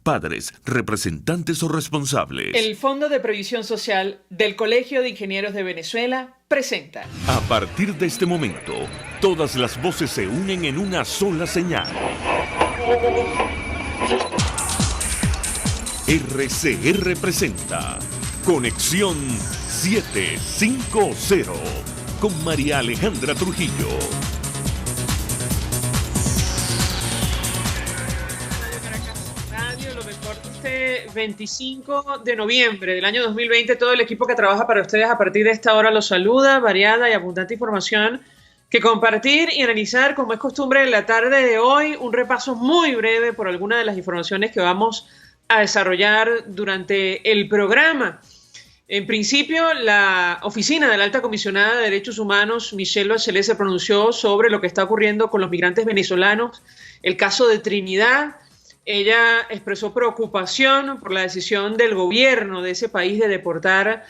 padres, representantes o responsables. El Fondo de Previsión Social del Colegio de Ingenieros de Venezuela presenta. A partir de este momento, todas las voces se unen en una sola señal. RCR presenta Conexión 750 con María Alejandra Trujillo. Radio, lo mejor de este 25 de noviembre del año 2020. Todo el equipo que trabaja para ustedes a partir de esta hora los saluda. Variada y abundante información que compartir y analizar, como es costumbre en la tarde de hoy. Un repaso muy breve por algunas de las informaciones que vamos a desarrollar durante el programa. En principio, la oficina de la Alta Comisionada de Derechos Humanos, Michelle Bachelet, se pronunció sobre lo que está ocurriendo con los migrantes venezolanos, el caso de Trinidad. Ella expresó preocupación por la decisión del gobierno de ese país de deportar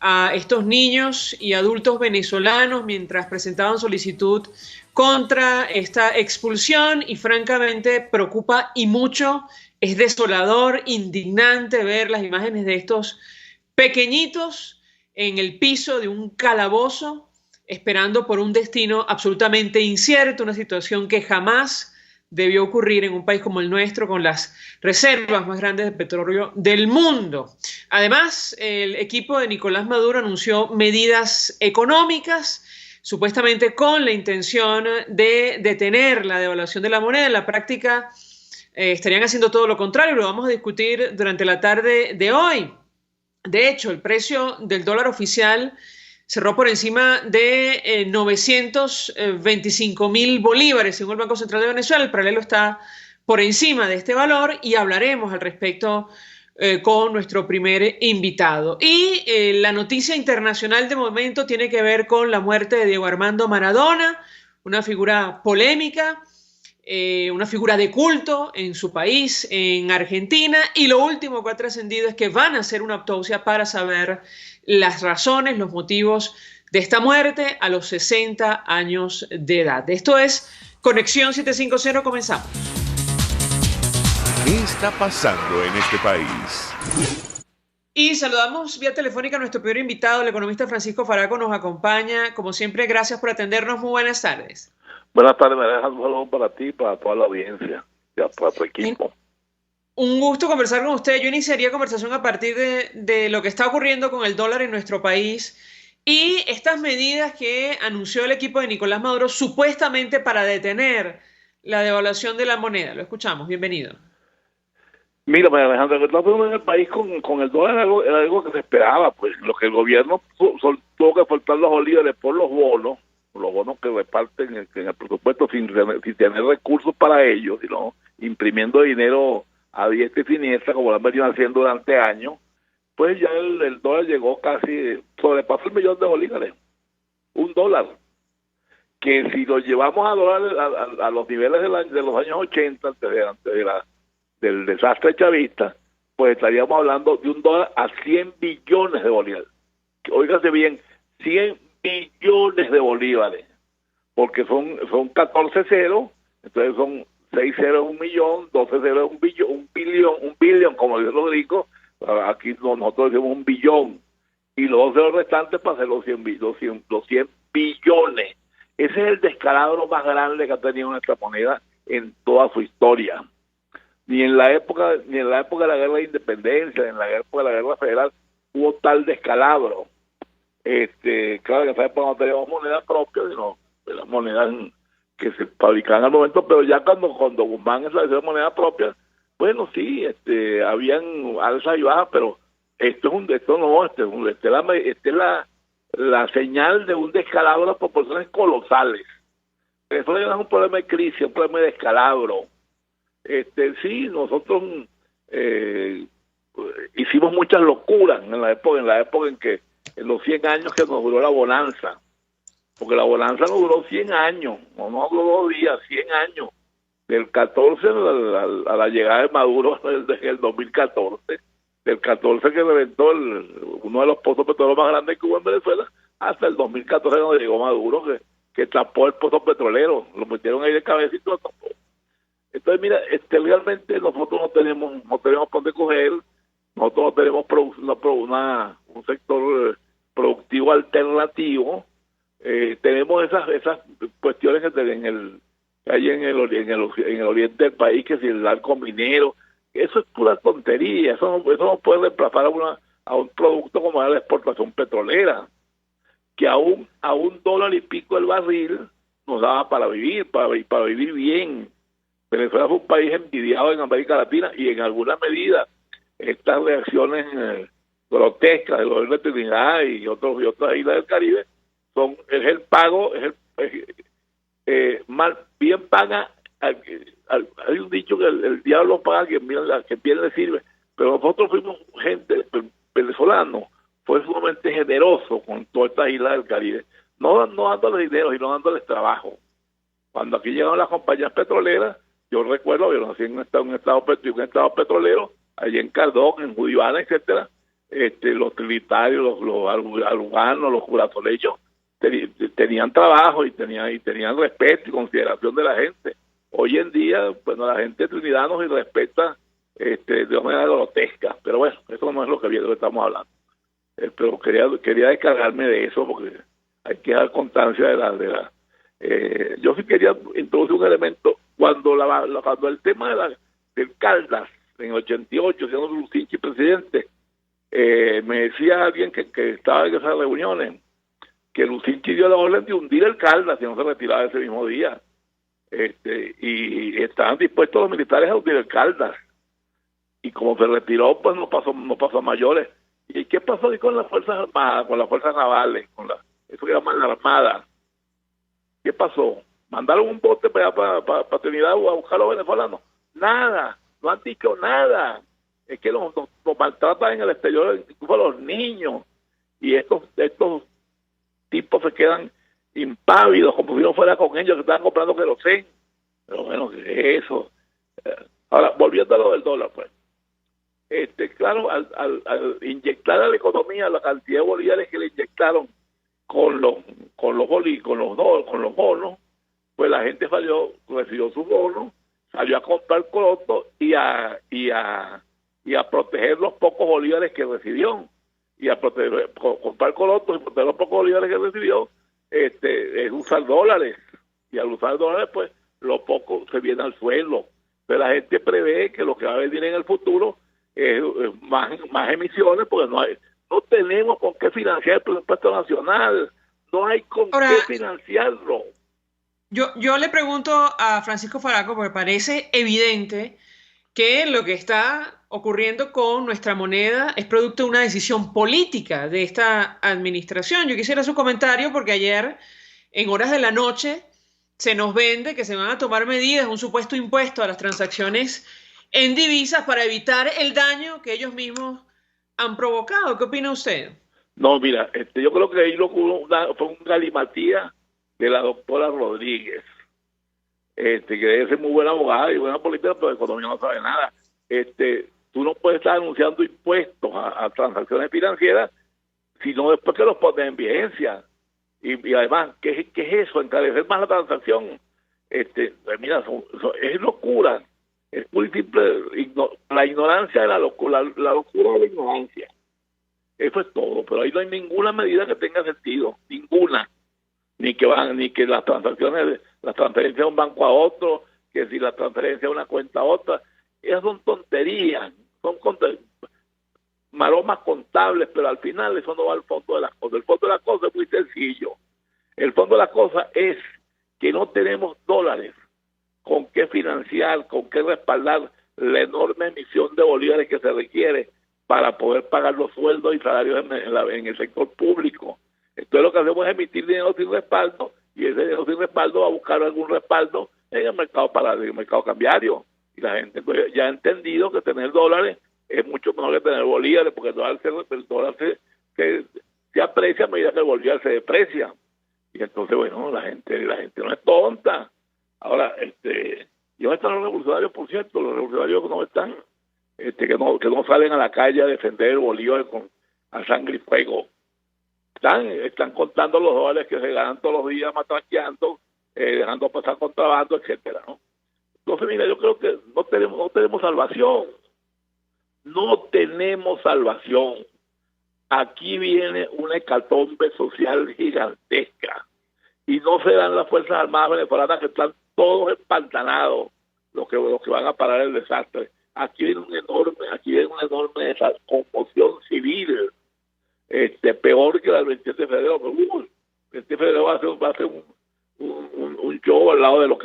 a estos niños y adultos venezolanos mientras presentaban solicitud contra esta expulsión, y francamente preocupa y mucho. Es desolador, indignante ver las imágenes de estos pequeñitos en el piso de un calabozo esperando por un destino absolutamente incierto, una situación que jamás debió ocurrir en un país como el nuestro, con las reservas más grandes de petróleo del mundo. Además, el equipo de Nicolás Maduro anunció medidas económicas, supuestamente con la intención de detener la devaluación de la moneda. En la práctica estarían haciendo todo lo contrario. Lo vamos a discutir durante la tarde de hoy. De hecho, el precio del dólar oficial cerró por encima de 925.000 bolívares, según el Banco Central de Venezuela. El paralelo está por encima de este valor y hablaremos al respecto con nuestro primer invitado. Y la noticia internacional de momento tiene que ver con la muerte de Diego Armando Maradona, una figura polémica, una figura de culto en su país, en Argentina, y lo último que ha trascendido es que van a hacer una autopsia para saber las razones, los motivos de esta muerte a los 60 años de edad. Esto es Conexión 750, comenzamos. ¿Qué está pasando en este país? Y saludamos vía telefónica a nuestro primer invitado, el economista Francisco Faraco, nos acompaña. Como siempre, gracias por atendernos. Muy buenas tardes. Buenas tardes, me dejas un saludo para ti y para toda la audiencia, y para tu equipo. Un gusto conversar con usted. Yo iniciaría conversación a partir de lo que está ocurriendo con el dólar en nuestro país y estas medidas que anunció el equipo de Nicolás Maduro supuestamente para detener la devaluación de la moneda. Lo escuchamos. Bienvenido. Mira, María Alejandra, lo que está pasando en el país con el dólar era algo que se esperaba, pues lo que el gobierno tuvo que soltar los bolívares por los bonos que reparten en el presupuesto sin tener recursos para ellos, sino imprimiendo dinero a diestra y siniestra, como lo han venido haciendo durante años. Pues ya el dólar llegó casi, sobrepasó el millón de bolívares, $1, que si lo llevamos a dólares a los niveles de los años 80, antes del desastre chavista, pues estaríamos hablando de $1 a 100 billones de bolívares. Óigase bien, 100 billones de bolívares, porque son 14 ceros, entonces son 6 ceros es un millón, 12 ceros es un billón, como dicen los gringos. Aquí nosotros decimos un billón, y los 2 ceros restantes para hacer los 100 billones. Ese es el descalabro más grande que ha tenido nuestra moneda en toda su historia. Ni en la época de la guerra de independencia, ni en la época de la guerra federal hubo tal descalabro. Claro que en esa época no teníamos moneda propia, sino las monedas que se fabricaban al momento, pero ya cuando Guzmán estableció moneda propia, bueno, sí, habían alzas y bajas, pero esto es la señal de un descalabro a proporciones colosales. Eso no es un problema de crisis, es un problema de descalabro. Sí, nosotros hicimos muchas locuras en la época en que en los 100 años que nos duró la bonanza, porque la bonanza nos duró 100 años, no duró 2 días, 100 años, del 14 a la llegada de Maduro desde el 2014, del 14 que reventó uno de los pozos petroleros más grandes que hubo en Venezuela, hasta el 2014 cuando llegó Maduro, que tapó el pozo petrolero, lo metieron ahí de cabeza y lo tapó. Entonces, mira, realmente nosotros no tenemos por dónde coger, nosotros no tenemos un sector productivo alternativo. Tenemos esas cuestiones que hay en el oriente del país, que si el arco minero, eso es pura tontería, eso no puede reemplazar a un producto como la exportación petrolera, que a un dólar y pico el barril nos daba para vivir bien. Venezuela fue un país envidiado en América Latina, y en alguna medida estas reacciones grotescas del gobierno de Trinidad y otras islas del Caribe es el pago, mal bien paga. Hay un dicho que el diablo paga a quien bien le sirve, pero nosotros fuimos gente, venezolano fue sumamente generoso con todas estas islas del Caribe, no dándoles dinero, sino dándoles trabajo. Cuando aquí llegaron las compañías petroleras, yo recuerdo, yo nací en un estado petrolero, allí en Cardón, en Judibana, etcétera, los trinitarios, los aluganos, los curazoleños tenían trabajo y tenían respeto y consideración de la gente. Hoy en día, bueno, la gente de Trinidad nos irrespeta de una manera grotesca, pero bueno, eso no es lo que estamos hablando. Pero quería descargarme de eso, porque hay que dar constancia yo sí quería introducir un elemento. Cuando el tema del Caldas en el 88, siendo Lucinchi presidente, me decía alguien que estaba en esas reuniones que Lucinchi dio la orden de hundir el Caldas si no se retiraba ese mismo día, y estaban dispuestos los militares a hundir el Caldas, y como se retiró, pues no pasó a mayores. ¿Y qué pasó ahí con las Fuerzas Armadas, con las Fuerzas Navales, eso que llaman la Armada? ¿Qué pasó? ¿Mandaron un bote para Trinidad a buscar a los venezolanos? Nada, no han dicho nada. Es que nos maltratan en el exterior, incluso a los niños, y estos tipos se quedan impávidos, como si no fuera con ellos, que estaban comprando querosén. Pero bueno, ¿qué es eso? Ahora, volviendo a lo del dólar, pues. Claro, al inyectar a la economía la cantidad de bolívares que le inyectaron con los bonos, pues la gente recibió sus bonos, salió a comprar colotos y a proteger los pocos bolívares que recibió, y a comprar colotos y proteger los pocos bolívares que recibió, es usar dólares, y al usar dólares, pues lo poco se viene al suelo. Pero la gente prevé que lo que va a venir en el futuro es más emisiones, porque no tenemos con qué financiar el presupuesto nacional, no hay con qué financiarlo. Yo le pregunto a Francisco Faraco, porque parece evidente que lo que está ocurriendo con nuestra moneda es producto de una decisión política de esta administración. Yo quisiera su comentario, porque ayer, en horas de la noche, se nos vende que se van a tomar medidas, un supuesto impuesto a las transacciones en divisas para evitar el daño que ellos mismos han provocado. ¿Qué opina usted? No, mira, yo creo que ahí fue un galimatía de la doctora Rodríguez, que debe ser muy buena abogada y buena política, pero de economía no sabe nada. Tú no puedes estar anunciando impuestos a transacciones financieras, sino después que los pones en vigencia. Y además, ¿qué es eso? Encarecer más la transacción. Mira, es locura. Es muy simple. La ignorancia de la locura de la ignorancia. Eso es todo. Pero ahí no hay ninguna medida que tenga sentido. Ninguna. Ni que las transacciones, las transferencias de un banco a otro, que si la transferencia de una cuenta a otra. Esas son tonterías. Son maromas contables, pero al final eso no va al fondo de las cosas. El fondo de las cosas es muy sencillo. El fondo de las cosas es que no tenemos dólares con qué financiar, con qué respaldar la enorme emisión de bolívares que se requiere para poder pagar los sueldos y salarios en el sector público. Entonces lo que hacemos es emitir dinero sin respaldo, y ese dinero sin respaldo va a buscar algún respaldo en el mercado cambiario. Y la gente pues, ya ha entendido que tener dólares es mucho mejor que tener bolívares, porque el dólar se aprecia a medida que el bolívar se deprecia. Y entonces, bueno, la gente no es tonta. Ahora, ¿y dónde están los revolucionarios, por cierto? Los revolucionarios que no están, que no salen a la calle a defender el bolívar a sangre y fuego. Están contando los dólares que se ganan todos los días matraqueando, dejando pasar contrabando, etcétera, ¿no? Entonces, mira, yo creo que no tenemos salvación. No tenemos salvación. Aquí viene una hecatombe social gigantesca. Y no serán las Fuerzas Armadas venezolanas que están todos empantanados los que van a parar el desastre. Aquí viene una enorme conmoción civil, peor que la del 27 de febrero. Pero, el 27 de febrero va a ser un show al lado de lo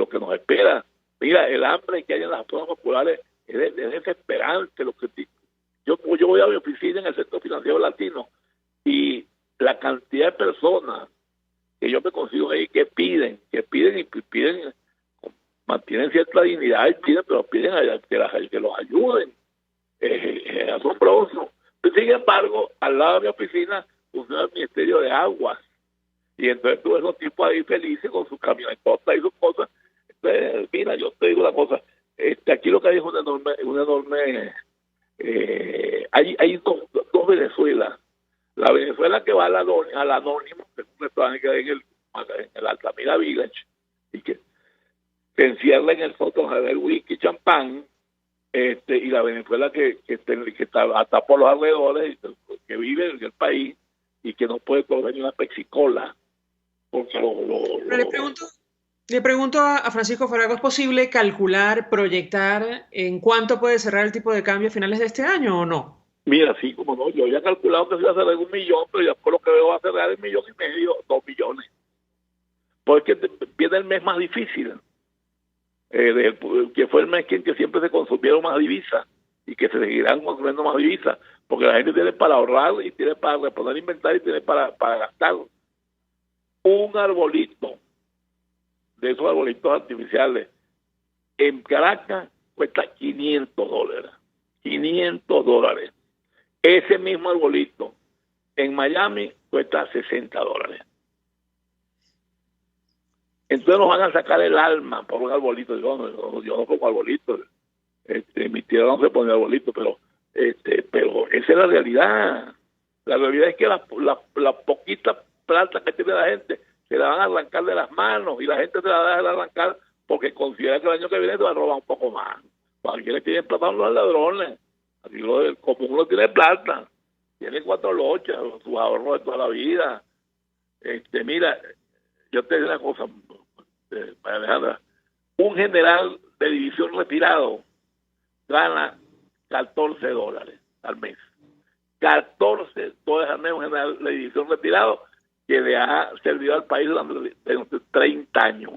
que nos espera. Mira, el hambre que hay en las zonas populares es desesperante. Yo voy a mi oficina en el Centro Financiero Latino y la cantidad de personas que yo me consigo ahí que piden, mantienen cierta dignidad y piden que los ayuden. Es asombroso. Pero, sin embargo, al lado de mi oficina funciona el Ministerio de Aguas. Y entonces tú ves los tipos ahí felices con sus camionetotas y sus cosas. Entonces, mira, yo te digo una cosa. Aquí lo que hay es una enorme hay dos Venezuelas. La Venezuela que va al Anónimo, que es un restaurante que hay en el Altamira Village, y que se encierra en el sótano a beber whisky, champán, y la Venezuela que está por los alrededores, que vive en el país y que no puede comer ni una pexicola. Porque le pregunto a Francisco Farago, ¿es posible calcular, proyectar en cuánto puede cerrar el tipo de cambio a finales de este año o no? Mira, sí, como no, yo había calculado que se iba a cerrar 1 millón, pero ya por lo que veo va a cerrar 1,5 millones, 2 millones. Porque viene el mes más difícil, que fue el mes en que siempre se consumieron más divisas y que se seguirán consumiendo más divisas, porque la gente tiene para ahorrar y tiene para reponer inventario y tiene para gastar. Un arbolito de esos arbolitos artificiales en Caracas cuesta $500. $500. Ese mismo arbolito en Miami cuesta $60. Entonces nos van a sacar el alma por un arbolito. Yo no pongo arbolitos. Mi tierra no se pone arbolito, pero esa es la realidad. La realidad es que la poquita plata que tiene la gente se la van a arrancar de las manos y la gente se la va a dejar arrancar porque considera que el año que viene se va a robar un poco más. Aquí le tienen plata a los ladrones. Aquí como uno tiene plata, tiene 4 lochas, sus ahorros de toda la vida. Mira, yo te digo una cosa, Alejandra, un general de división retirado gana $14 al mes. $14 al mes un general de división retirado que le ha servido al país durante 30 años,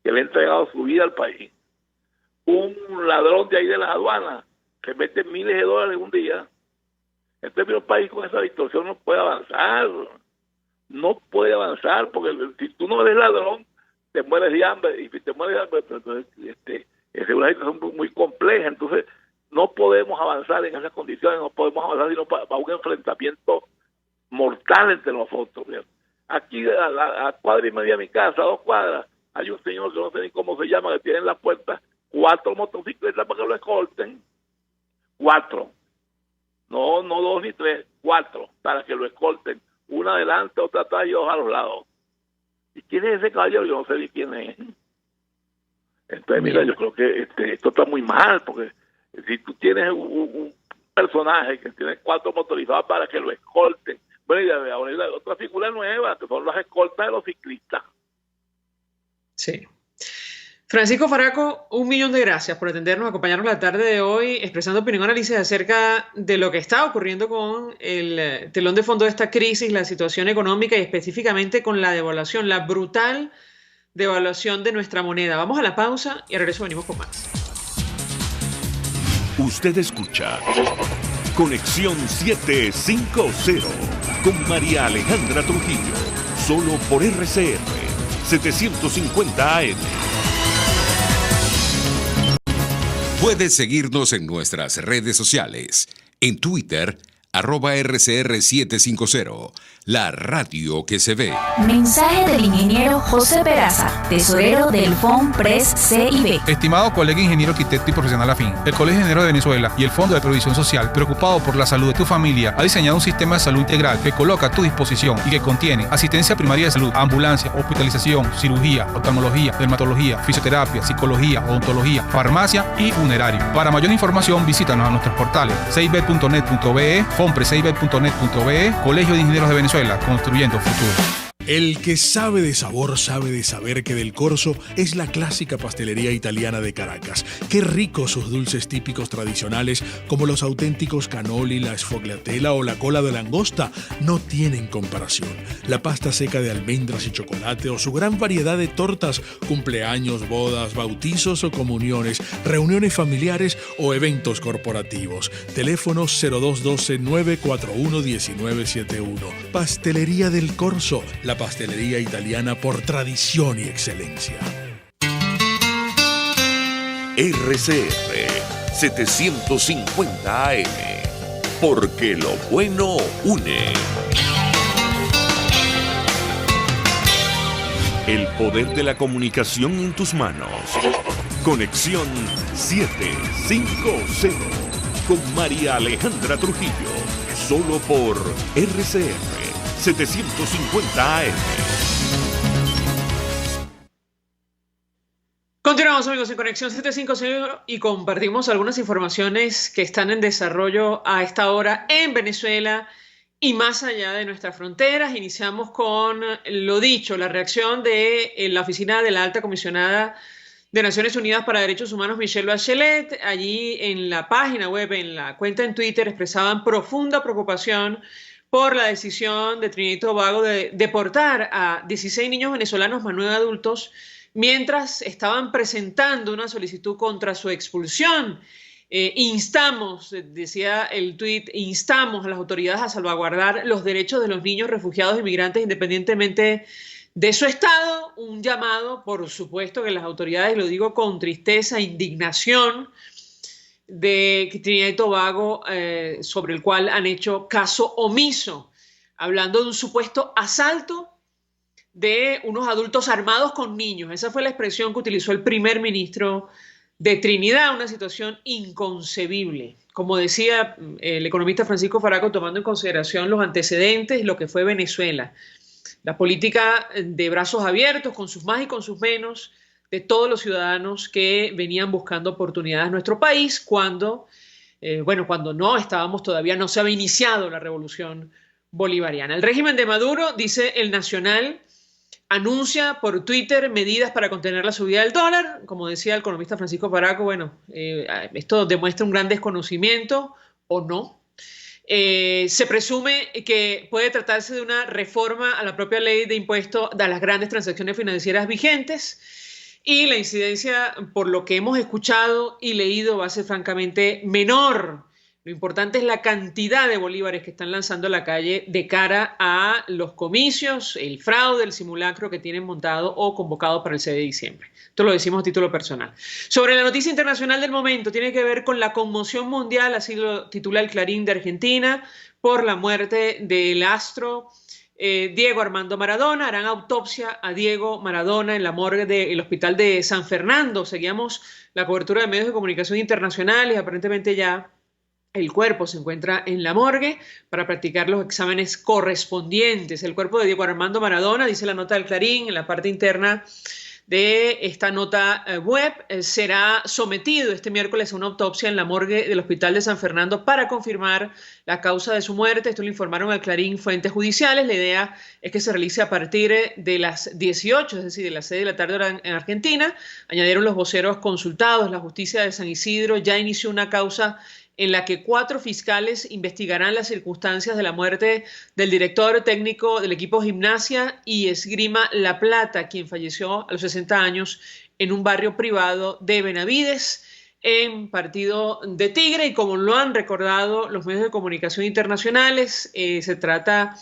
que le ha entregado su vida al país. Un ladrón de ahí de las aduanas se mete miles de dólares en un día. Entonces, un país con esa distorsión no puede avanzar. No puede avanzar, porque si tú no eres ladrón, te mueres de hambre. Y si te mueres de hambre, entonces, es una situación muy compleja. Entonces, no podemos avanzar en esas condiciones, no podemos avanzar sino para un enfrentamiento mortal entre nosotros. Aquí, a cuadra y media de mi casa, a 2 cuadras, hay un señor que no sé ni cómo se llama, que tiene en la puerta 4 motocicletas para que lo escolten. 4. No 2 ni 3, 4 para que lo escolten. Una adelante, otra atrás y 2 a los lados. ¿Y quién es ese caballero? Yo no sé ni quién es. Entonces, mira, yo creo que esto está muy mal, porque si tú tienes un personaje que tiene 4 motorizados para que lo escolten, bueno, y ahora hay otra figura nueva, que son las escoltas de los ciclistas. Sí. Francisco Faraco, 1.000.000 de gracias por atendernos, acompañarnos la tarde de hoy, expresando opinión y análisis acerca de lo que está ocurriendo con el telón de fondo de esta crisis, la situación económica y específicamente con la devaluación, la brutal devaluación de nuestra moneda. Vamos a la pausa y al regreso venimos con más. Usted escucha Conexión 750 con María Alejandra Trujillo, solo por RCR 750 AM. Puedes seguirnos en nuestras redes sociales. En Twitter, @RCR750. la radio que se ve. Mensaje del ingeniero José Peraza, tesorero del FONPRES CIB. Estimado colega ingeniero arquitecto y profesional afín, el Colegio de Ingenieros de Venezuela y el Fondo de Previsión Social, preocupado por la salud de tu familia, ha diseñado un sistema de salud integral que coloca a tu disposición y que contiene asistencia primaria de salud, ambulancia, hospitalización, cirugía, oftalmología, dermatología, fisioterapia, psicología, odontología, farmacia y funerario. Para mayor información, visítanos a nuestros portales cib.net.be, fonprescib.net.be, Colegio de Ingenieros de Venezuela, construyendo futuro. El que sabe de sabor sabe de saber que Del Corso es la clásica pastelería italiana de Caracas. Qué ricos sus dulces típicos tradicionales como los auténticos cannoli, la sfogliatella o la cola de langosta no tienen comparación. La pasta seca de almendras y chocolate o su gran variedad de tortas, cumpleaños, bodas, bautizos o comuniones, reuniones familiares o eventos corporativos. Teléfonos 0212-941-1971. Pastelería Del Corso, la pastelería italiana por tradición y excelencia. RCR 750 AM, porque lo bueno une. El poder de la comunicación en tus manos. Conexión 750 con María Alejandra Trujillo, solo por RCR 750 AM. Continuamos, amigos, en Conexión 750 y compartimos algunas informaciones que están en desarrollo a esta hora en Venezuela y más allá de nuestras fronteras. Iniciamos con lo dicho, la reacción de la oficina de la Alta Comisionada de Naciones Unidas para Derechos Humanos, Michelle Bachelet. Allí en la página web, en la cuenta en Twitter, expresaban profunda preocupación por la decisión de Trinidad y Tobago de deportar a 16 niños venezolanos más 9 adultos mientras estaban presentando una solicitud contra su expulsión. Instamos, decía el tuit, instamos a las autoridades a salvaguardar los derechos de los niños refugiados y migrantes independientemente de su estado. Un llamado, por supuesto, que las autoridades, lo digo con tristeza, indignación, de Trinidad y Tobago, sobre el cual han hecho caso omiso, hablando de un supuesto asalto de unos adultos armados con niños. Esa fue la expresión que utilizó el primer ministro de Trinidad, una situación inconcebible. Como decía el economista Francisco Faraco, tomando en consideración los antecedentes, lo que fue Venezuela, la política de brazos abiertos, con sus más y con sus menos, de todos los ciudadanos que venían buscando oportunidades en nuestro país cuando todavía no se había iniciado la revolución bolivariana. El régimen de Maduro, dice El Nacional, anuncia por Twitter medidas para contener la subida del dólar. Como decía el economista Francisco Faraco, esto demuestra un gran desconocimiento o no. Se presume que puede tratarse de una reforma a la propia ley de impuesto a las grandes transacciones financieras vigentes. Y la incidencia, por lo que hemos escuchado y leído, va a ser francamente menor. Lo importante es la cantidad de bolívares que están lanzando a la calle de cara a los comicios, el fraude, el simulacro que tienen montado o convocado para el 6 de diciembre. Esto lo decimos a título personal. Sobre la noticia internacional del momento, tiene que ver con la conmoción mundial, así lo titula el Clarín de Argentina, por la muerte del astro Diego Armando Maradona. Harán autopsia a Diego Maradona en la morgue del Hospital de San Fernando. Seguíamos la cobertura de medios de comunicación internacionales. Aparentemente ya el cuerpo se encuentra en la morgue para practicar los exámenes correspondientes. El cuerpo de Diego Armando Maradona, dice la nota del Clarín, en la parte interna de esta nota web, será sometido este miércoles a una autopsia en la morgue del Hospital de San Fernando para confirmar la causa de su muerte. Esto lo informaron al Clarín fuentes judiciales. La idea es que se realice a partir de las 18, es decir, de las 6 de la tarde en Argentina. Añadieron los voceros consultados. La justicia de San Isidro ya inició una causa en la que 4 fiscales investigarán las circunstancias de la muerte del director técnico del equipo Gimnasia y Esgrima La Plata, quien falleció a los 60 años en un barrio privado de Benavides, en partido de Tigre. Y como lo han recordado los medios de comunicación internacionales, se trata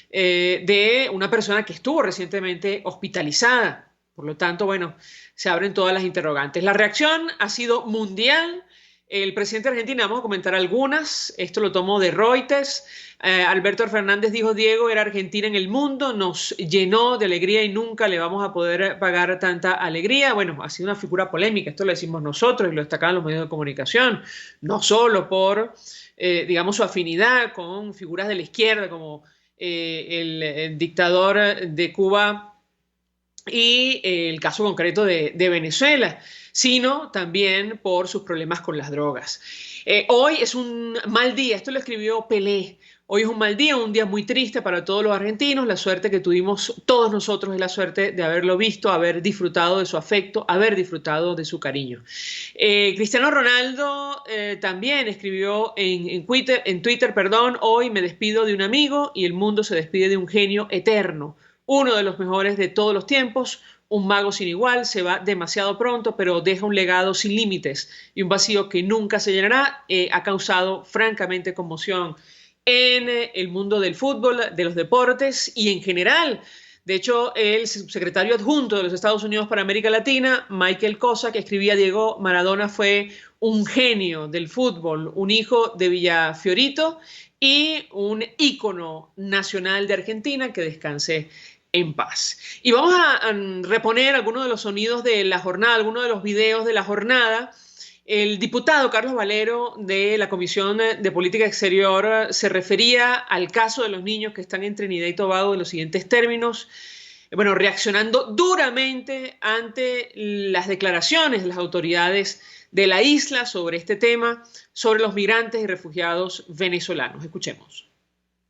de una persona que estuvo recientemente hospitalizada. Por lo tanto, se abren todas las interrogantes. La reacción ha sido mundial. el presidente de Argentina, vamos a comentar algunas, esto lo tomó de Reuters. Alberto Fernández dijo: Diego era Argentina en el mundo, nos llenó de alegría y nunca le vamos a poder pagar tanta alegría. Bueno, ha sido una figura polémica, esto lo decimos nosotros y lo destacaban los medios de comunicación, no solo por, digamos, su afinidad con figuras de la izquierda como el dictador de Cuba y el caso concreto de Venezuela, sino también por sus problemas con las drogas. Hoy es un mal día, esto lo escribió Pelé. Hoy es un mal día, un día muy triste para todos los argentinos. La suerte que tuvimos todos nosotros es la suerte de haberlo visto, haber disfrutado de su afecto, haber disfrutado de su cariño. Cristiano Ronaldo también escribió en Twitter, hoy me despido de un amigo y el mundo se despide de un genio eterno, uno de los mejores de todos los tiempos, un mago sin igual, se va demasiado pronto, pero deja un legado sin límites y un vacío que nunca se llenará. Ha causado francamente conmoción en el mundo del fútbol, de los deportes y en general. De hecho, el subsecretario adjunto de los Estados Unidos para América Latina, Michael Cosa, que escribía: Diego Maradona fue un genio del fútbol, un hijo de Villafiorito y un ícono nacional de Argentina, que descanse en paz. Y vamos a reponer algunos de los sonidos de la jornada, algunos de los videos de la jornada. El diputado Carlos Valero de la Comisión de Política Exterior se refería al caso de los niños que están en Trinidad y Tobago en los siguientes términos. Bueno, reaccionando duramente ante las declaraciones de las autoridades de la isla sobre este tema, sobre los migrantes y refugiados venezolanos. Escuchemos.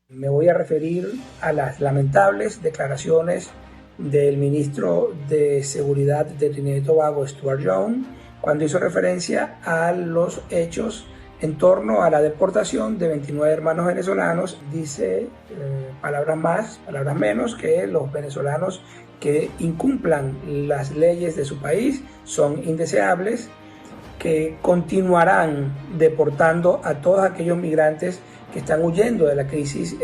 Me voy a referir a las lamentables declaraciones del ministro de Seguridad de Trinidad y Tobago, Stuart Young, cuando hizo referencia a los hechos en torno a la deportación de 29 hermanos venezolanos. Dice palabras más, palabras menos, que los venezolanos que incumplan las leyes de su país son indeseables, que continuarán deportando a todos aquellos migrantes que están huyendo de la crisis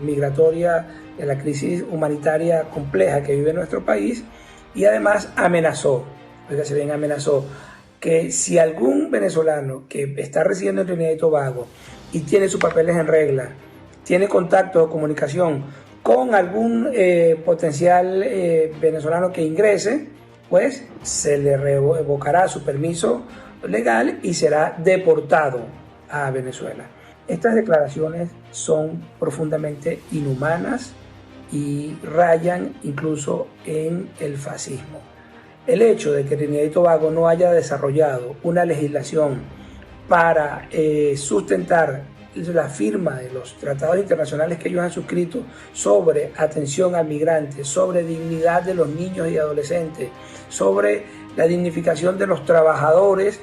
migratoria, de la crisis humanitaria compleja que vive nuestro país, y además amenazó, fíjate bien, amenazó que si algún venezolano que está residiendo en Trinidad y Tobago y tiene sus papeles en regla, tiene contacto o comunicación con algún potencial venezolano que ingrese, pues se le revocará su permiso legal y será deportado a Venezuela. Estas declaraciones son profundamente inhumanas y rayan incluso en el fascismo. El hecho de que Trinidad y Tobago no haya desarrollado una legislación para sustentar la firma de los tratados internacionales que ellos han suscrito sobre atención al migrante, sobre dignidad de los niños y adolescentes, sobre la dignificación de los trabajadores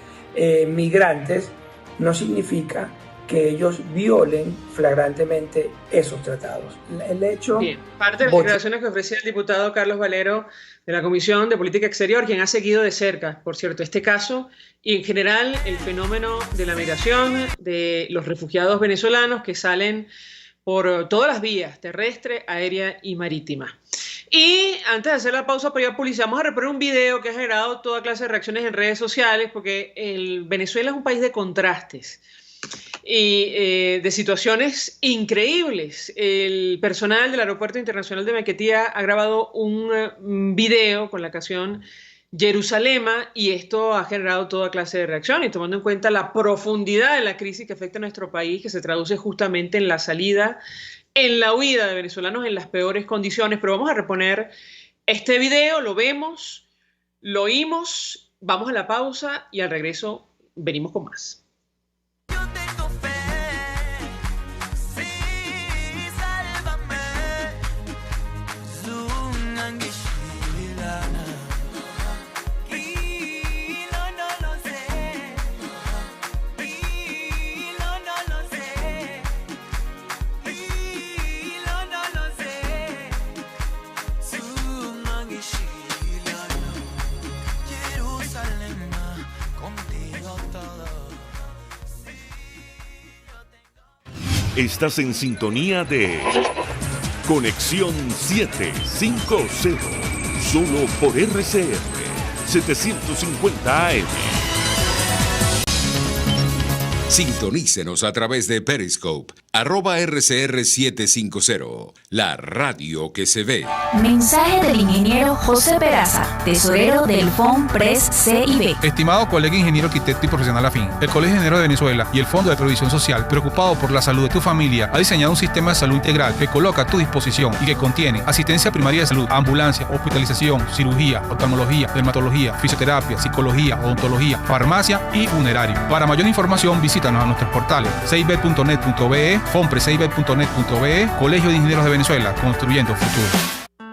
migrantes, no significa que ellos violen flagrantemente esos tratados. El hecho... Bien, parte de las declaraciones que ofrecía el diputado Carlos Valero de la Comisión de Política Exterior, quien ha seguido de cerca, por cierto, este caso y en general el fenómeno de la migración de los refugiados venezolanos que salen por todas las vías, terrestre, aérea y marítima. Y antes de hacer la pausa para ir a publicidad, vamos a reponer un video que ha generado toda clase de reacciones en redes sociales, porque Venezuela es un país de contrastes y de situaciones increíbles. El personal del Aeropuerto Internacional de Maiquetía ha grabado un video con la canción Jerusalema y esto ha generado toda clase de reacción, y tomando en cuenta la profundidad de la crisis que afecta a nuestro país, que se traduce justamente en la salida, en la huida de venezolanos en las peores condiciones. Pero vamos a reponer este video, lo vemos, lo oímos, vamos a la pausa y al regreso venimos con más. Estás en sintonía de Conexión 750, solo por RCR 750 AM. Sintonícenos a través de Periscope, @RCR750, la radio que se ve. Mensaje del ingeniero José Peraza, tesorero del FONPRES CIB. Estimado colega ingeniero arquitecto y profesional afín, el Colegio de Ingenieros de Venezuela y el Fondo de Previsión Social, preocupado por la salud de tu familia, ha diseñado un sistema de salud integral que coloca a tu disposición y que contiene asistencia primaria de salud, ambulancia, hospitalización, cirugía, oftalmología, dermatología, fisioterapia, psicología, odontología, farmacia y funerario. Para mayor información, visítanos a nuestros portales cib.net.be, fonprescib.net.be, Colegio de Ingenieros de Venezuela, construyendo futuro.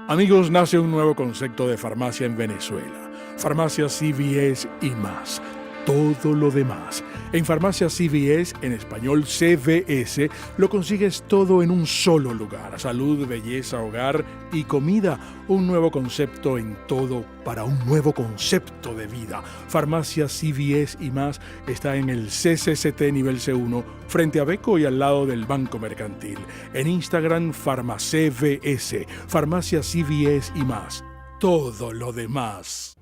Amigos, nace un nuevo concepto de farmacia en Venezuela. Farmacia CVS y más. Todo lo demás. En Farmacia CVS, en español CVS, lo consigues todo en un solo lugar. Salud, belleza, hogar y comida. Un nuevo concepto en todo para un nuevo concepto de vida. Farmacia CVS y más está en el CCCT nivel C1, frente a Beco y al lado del Banco Mercantil. En Instagram, FarmaCVS. Farmacia CVS y más. Todo lo demás.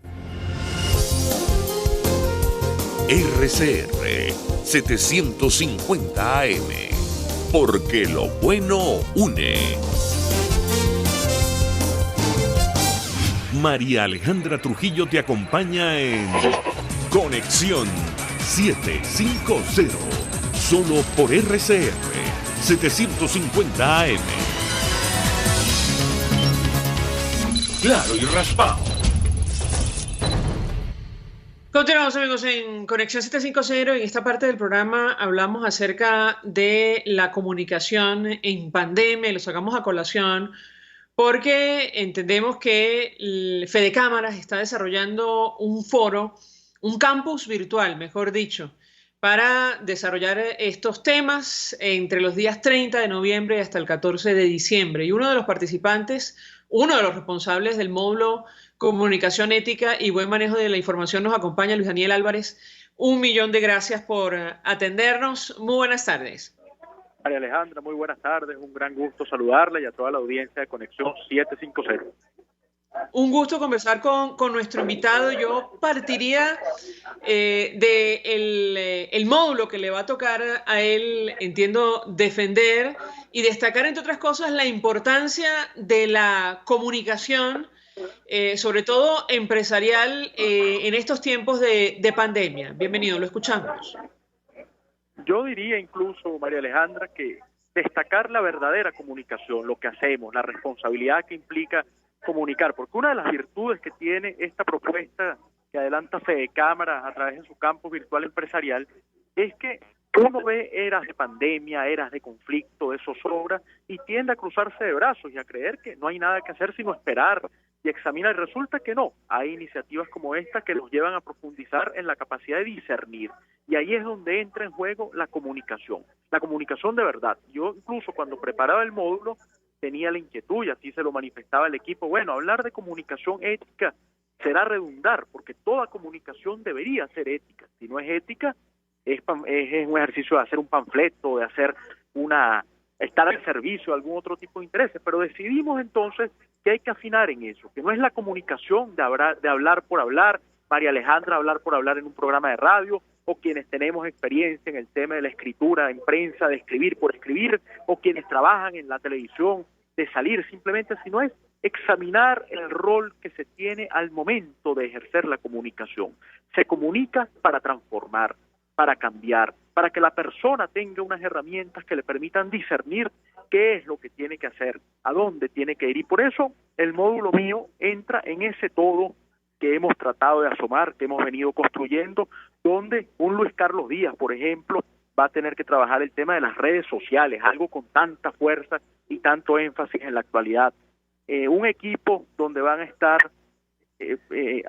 RCR 750 AM, porque lo bueno une. María Alejandra Trujillo te acompaña en Conexión 750, solo por RCR 750 AM. Claro y raspado. Continuamos, amigos, en Conexión 750. En esta parte del programa hablamos acerca de la comunicación en pandemia y lo sacamos a colación porque entendemos que el Fede Cámaras está desarrollando un foro, un campus virtual, mejor dicho, para desarrollar estos temas entre los días 30 de noviembre y hasta el 14 de diciembre. Y uno de los participantes, uno de los responsables del módulo Comunicación Ética y Buen Manejo de la Información nos acompaña, Luis Daniel Álvarez. 1.000.000 de gracias por atendernos. Muy buenas tardes. María Alejandra, muy buenas tardes. Un gran gusto saludarla y a toda la audiencia de Conexión 750. Un gusto conversar con nuestro invitado. Yo partiría del módulo que le va a tocar a él, entiendo, defender y destacar, entre otras cosas, la importancia de la comunicación, sobre todo empresarial, en estos tiempos de pandemia. Bienvenido, lo escuchamos. Yo diría incluso, María Alejandra, que destacar la verdadera comunicación, lo que hacemos, la responsabilidad que implica comunicar, porque una de las virtudes que tiene esta propuesta que adelanta Fede Cámaras a través de su campo virtual empresarial es que uno ve eras de pandemia, eras de conflicto, de zozobra, y tiende a cruzarse de brazos y a creer que no hay nada que hacer sino esperar y examinar. Resulta que no, hay iniciativas como esta que los llevan a profundizar en la capacidad de discernir, y ahí es donde entra en juego la comunicación de verdad. Yo incluso cuando preparaba el módulo tenía la inquietud, y así se lo manifestaba el equipo, bueno, hablar de comunicación ética será redundar, porque toda comunicación debería ser ética. Si no es ética, es un ejercicio de hacer un panfleto, de hacer estar al servicio de algún otro tipo de intereses, pero decidimos entonces que hay que afinar en eso, que no es la comunicación de hablar por hablar, María Alejandra hablar por hablar en un programa de radio, o quienes tenemos experiencia en el tema de la escritura en prensa, de escribir por escribir, o quienes trabajan en la televisión, de salir simplemente, sino es examinar el rol que se tiene al momento de ejercer la comunicación. Se comunica para transformar, para cambiar, para que la persona tenga unas herramientas que le permitan discernir qué es lo que tiene que hacer, a dónde tiene que ir. Y por eso el módulo mío entra en ese todo que hemos tratado de asomar, que hemos venido construyendo, donde un Luis Carlos Díaz, por ejemplo, va a tener que trabajar el tema de las redes sociales, algo con tanta fuerza y tanto énfasis en la actualidad. Un equipo donde van a estar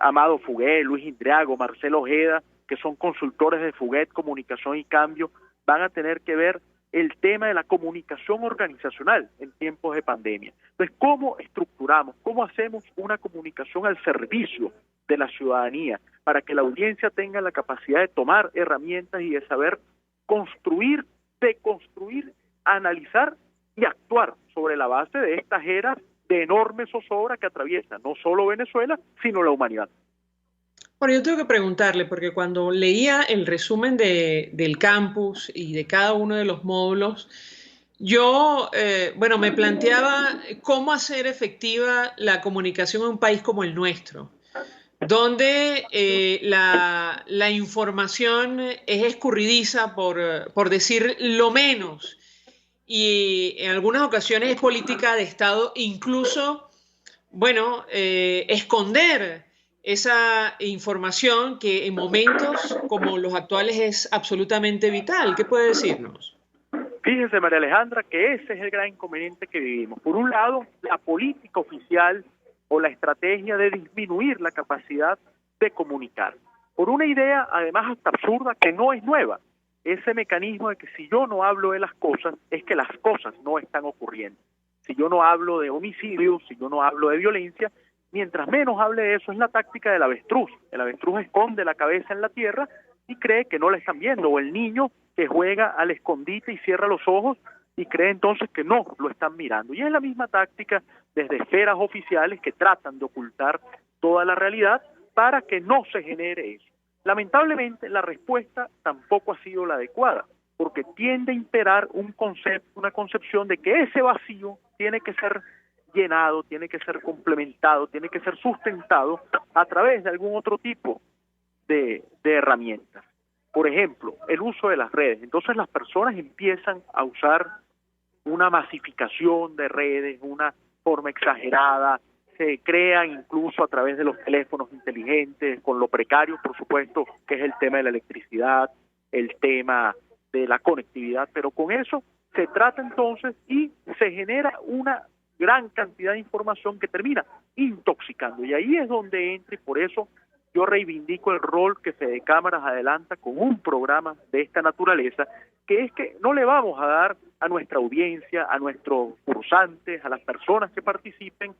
Amado Fuguet, Luis Indriago, Marcelo Ojeda, que son consultores de Fuguet, Comunicación y Cambio, van a tener que ver el tema de la comunicación organizacional en tiempos de pandemia. Entonces, ¿cómo estructuramos, cómo hacemos una comunicación al servicio de la ciudadanía para que la audiencia tenga la capacidad de tomar herramientas y de saber construir, deconstruir, analizar y actuar sobre la base de estas eras de enorme zozobra que atraviesa no solo Venezuela, sino la humanidad? Bueno, yo tengo que preguntarle, porque cuando leía el resumen del campus y de cada uno de los módulos, yo, me planteaba cómo hacer efectiva la comunicación en un país como el nuestro, donde la información es escurridiza, por decir lo menos, y en algunas ocasiones es política de Estado, incluso, esconder esa información que en momentos como los actuales es absolutamente vital. ¿Qué puede decirnos? Fíjese, María Alejandra, que ese es el gran inconveniente que vivimos. Por un lado, la política oficial o la estrategia de disminuir la capacidad de comunicar. Por una idea, además, hasta absurda, que no es nueva. Ese mecanismo de que si yo no hablo de las cosas, es que las cosas no están ocurriendo. Si yo no hablo de homicidios, si yo no hablo de violencia, mientras menos hable de eso, es la táctica del avestruz. El avestruz esconde la cabeza en la tierra y cree que no la están viendo. O el niño que juega al escondite y cierra los ojos y cree entonces que no lo están mirando. Y es la misma táctica desde esferas oficiales que tratan de ocultar toda la realidad para que no se genere eso. Lamentablemente, la respuesta tampoco ha sido la adecuada, porque tiende a imperar un concepto, una concepción de que ese vacío tiene que ser llenado, tiene que ser complementado, tiene que ser sustentado a través de algún otro tipo de herramientas. Por ejemplo, el uso de las redes. Entonces las personas empiezan a usar una masificación de redes, una forma exagerada, se crean incluso a través de los teléfonos inteligentes, con lo precario, por supuesto, que es el tema de la electricidad, el tema de la conectividad, pero con eso se trata entonces y se genera una gran cantidad de información que termina intoxicando, y ahí es donde entra, y por eso yo reivindico el rol que Fede Cámaras adelanta con un programa de esta naturaleza, que es que no le vamos a dar a nuestra audiencia, a nuestros cursantes, a las personas que participen,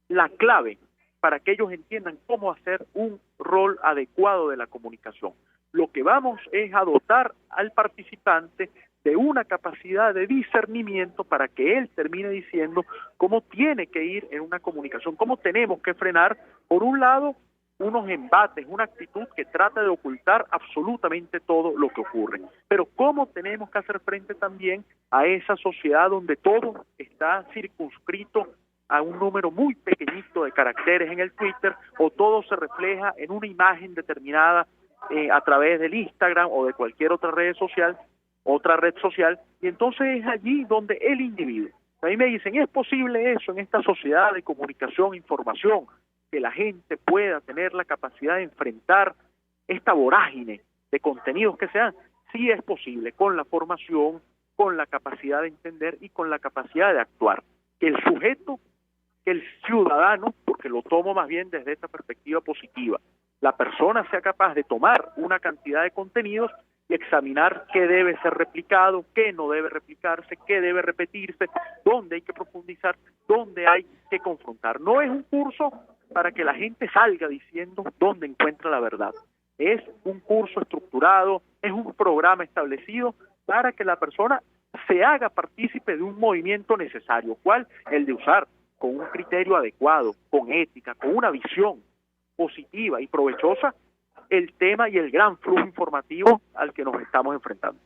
la clave para que ellos entiendan cómo hacer un rol adecuado de la comunicación. Lo que vamos es a dotar al participante de una capacidad de discernimiento para que él termine diciendo cómo tiene que ir en una comunicación, cómo tenemos que frenar, por un lado, unos embates, una actitud que trata de ocultar absolutamente todo lo que ocurre, pero cómo tenemos que hacer frente también a esa sociedad donde todo está circunscrito a un número muy pequeñito de caracteres en el Twitter, o todo se refleja en una imagen determinada a través del Instagram o de cualquier otra red social, y entonces es allí donde el individuo, a mí me dicen, ¿es posible eso en esta sociedad de comunicación, información, que la gente pueda tener la capacidad de enfrentar esta vorágine de contenidos que sean? Sí es posible, con la formación, con la capacidad de entender y con la capacidad de actuar. Que el sujeto, que el ciudadano, porque lo tomo más bien desde esta perspectiva positiva, la persona sea capaz de tomar una cantidad de contenidos y examinar qué debe ser replicado, qué no debe replicarse, qué debe repetirse, dónde hay que profundizar, dónde hay que confrontar. No es un curso para que la gente salga diciendo dónde encuentra la verdad. Es un curso estructurado, es un programa establecido para que la persona se haga partícipe de un movimiento necesario, ¿cuál? El de usar con un criterio adecuado, con ética, con una visión positiva y provechosa el tema y el gran flujo informativo al que nos estamos enfrentando.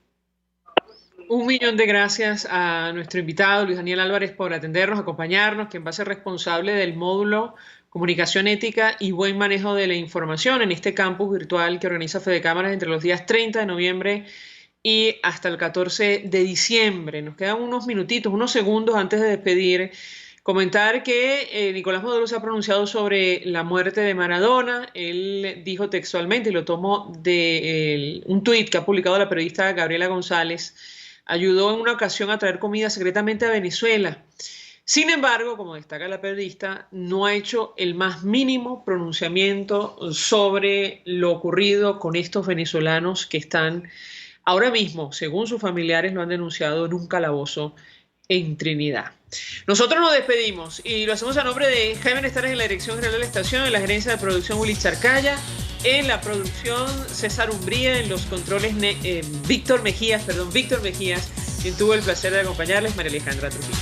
1.000.000 de gracias a nuestro invitado Luis Daniel Álvarez por atendernos, acompañarnos, quien va a ser responsable del módulo Comunicación Ética y Buen Manejo de la Información en este campus virtual que organiza Fede Cámaras entre los días 30 de noviembre y hasta el 14 de diciembre. Nos quedan unos minutitos, unos segundos antes de despedir. Comentar que Nicolás Maduro se ha pronunciado sobre la muerte de Maradona. Él dijo textualmente, y lo tomo de un tuit que ha publicado la periodista Gabriela González, ayudó en una ocasión a traer comida secretamente a Venezuela. Sin embargo, como destaca la periodista, no ha hecho el más mínimo pronunciamiento sobre lo ocurrido con estos venezolanos que están ahora mismo, según sus familiares lo han denunciado, en un calabozo en Trinidad. Nosotros nos despedimos y lo hacemos a nombre de Jaime Nestares en la dirección general de la estación, en la gerencia de producción Willy Charcaya, en la producción César Umbría, en los controles Víctor Mejías, quien tuvo el placer de acompañarles, María Alejandra Trujillo.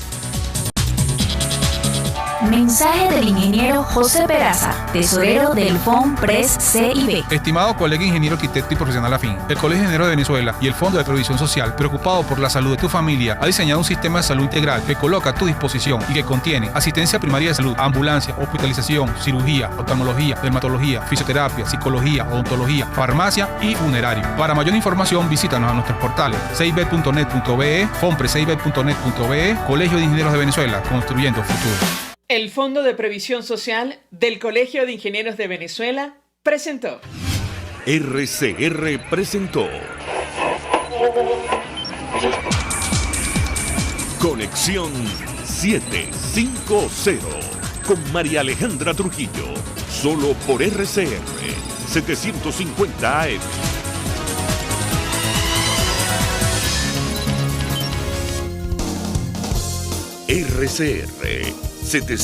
Mensaje del ingeniero José Peraza, tesorero del FOMPRES CIB. Estimado colega ingeniero arquitecto y profesional afín, el Colegio de Ingenieros de Venezuela y el Fondo de Previsión Social, preocupado por la salud de tu familia, ha diseñado un sistema de salud integral que coloca a tu disposición y que contiene asistencia primaria de salud, ambulancia, hospitalización, cirugía, oftalmología, dermatología, fisioterapia, psicología, odontología, farmacia y funerario. Para mayor información, visítanos a nuestros portales cib.net.be, fomprescib.net.be, Colegio de Ingenieros de Venezuela, construyendo futuro. El Fondo de Previsión Social del Colegio de Ingenieros de Venezuela presentó. RCR presentó Conexión 750 con María Alejandra Trujillo, solo por RCR 750 AM. RCR 750.